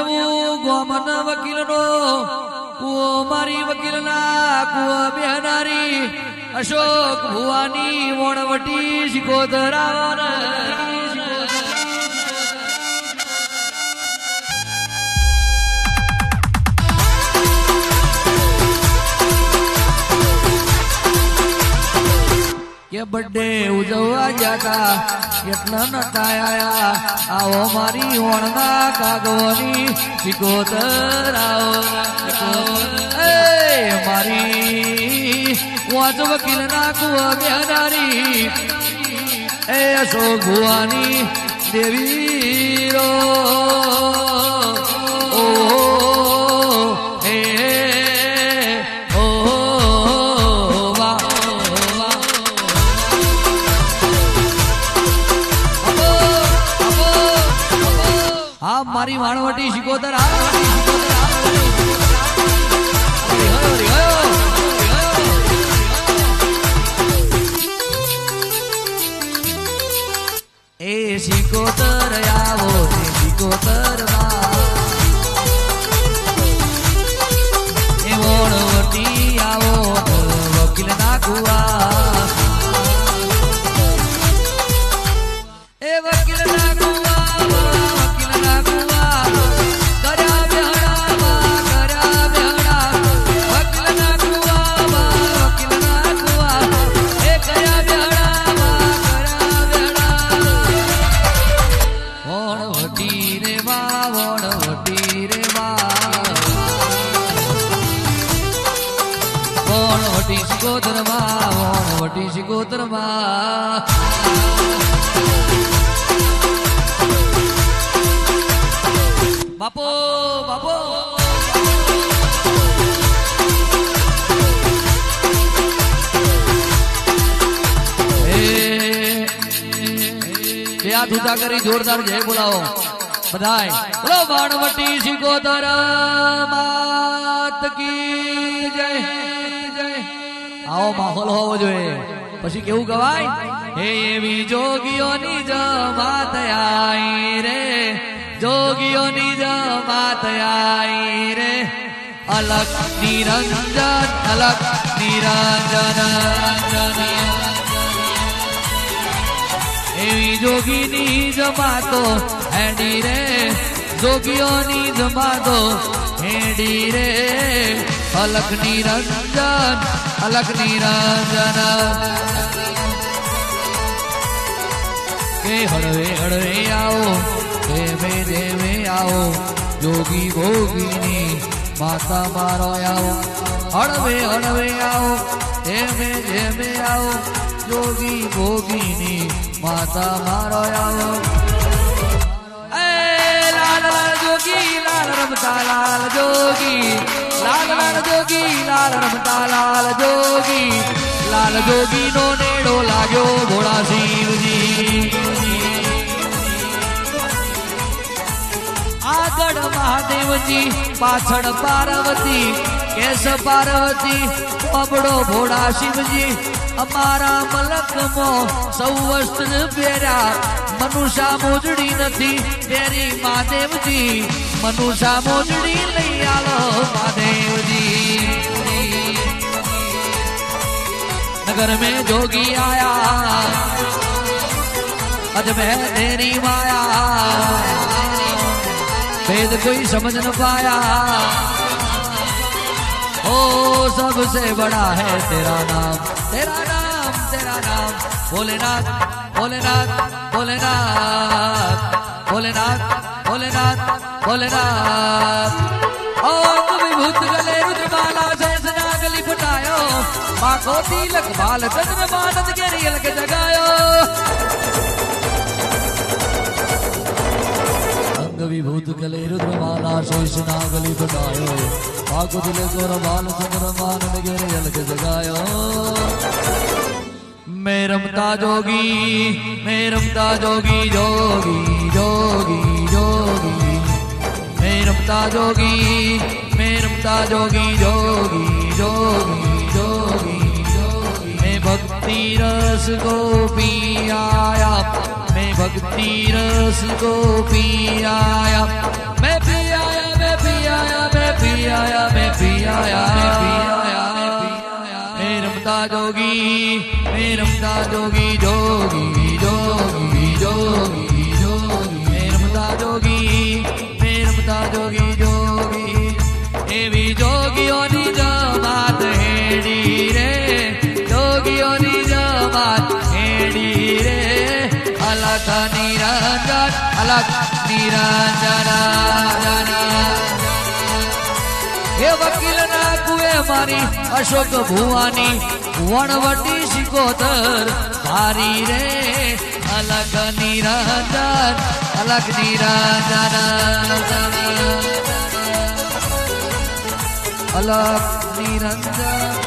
આવું ગોમન વકીલનો કુઓ મારી વકીલના કુઓ બેહનારી અશોક ભુવાની વણવટી શિકોતરા કે બર્થડે ઉજવવા જાતા કેટલા નતા આયા આવો મારી વણના કાગવાની શિકોતરાઓ મારી વાંચ વકીલ ના કુવા બેહનારી એ અશોક ભુવાની દેવી રો મારી વાણવટી શિકોતર એ શિકોતર આવો શિકોતર એ વણવટી આવો વકીલ ના કુવા એ વકીલ ના કુવા વટી શિકોતરમાં બાપો બાપો બે હાથ ઊંચા કરી જોરદાર જય બોલાવો બધાય બોલો વાણવટી શિકોતર માત કી જય આવો માહોલ હોવો જોઈએ પછી કેવું ગવાય એવી જોગીઓની જમાત આઈ રે જોગીઓની જમાત આઈ રે અલગ નિરંજન અલગ નિરંજન એવી જોગીની જમાતો હેડી રે જોગીઓની જમાતો હેડી રે અલગ નિરંજન અલગ નિરંજન કે હળવે હળવે આવો ધેમે ધેમે આવો જોગી ભોગીની માતા મારો આવો હળવે હળવે આવો ધેમે ધેમે આવો જોગી ભોગીની માતા મારો આવો લાલ લાલ જોગી લાલ રમતા લાલ જોગી લાલ લાલ જોગી લાલ રમતા લાલ જોગી નો નેડો લાગ્યો ભોળા શિવજી આગળ મહાદેવજી પાછળ પાર્વતી કેસ પાર્વતી અબડો ભોળા શિવજી અમારા મલકમો સૌ વસ્ત્ર પહેર્યા મનુષા મોજડી નથી તેરી મહાદેવજી મનુષા મોજડી લઈ આલો મહાદેવજી नगर में जोगी आया अजमेर तेरी माया भेद कोई समझ न पाया ओ सबसे बड़ा है तेरा नाम तेरा नाम तेरा नाम भोलेनाथ भोलेनाथ भोलेनाथ भोलेनाथ भोलेनाथ भोलेनाथ ओम विभूत गले रुद्रमाला जैसना गली फटायो माको तिलक बाल चंद्र मानद गेरियल के जगायो अंग विभूत गले रुद्रमाला जैसना गली फटायो माको तिलक बाल चंद्र मानद गेरियल के जगायो मैं रमता जोगी जोगी जोगी जोगी मैं रमता जोगी जोगी जोगी जोगी मैं भक्ति रस को पी आया, मैं भक्ति रस को पी आया, मैं पी आया, मैं पी आया, मैं पी आया, मैं पी आया, मैं पी आया, मैं रमता जोगी, मैं रमता जोगी, जोगी जोगी जोगी जोगी, मैं रमता जोगी, मैं रमता जोगी जोगी, एवी जोगीओनी जमात हेडी रे, जोगीओनी जमात हेडी रे, अलग निरंजन, अलग निरंजन जना। हे वकील ना कुए मारी अशोक भुवानी, वणवटी शिकोतर भारी रे, अलग निरंजन, अलग निरंजन, अलग निरंजन।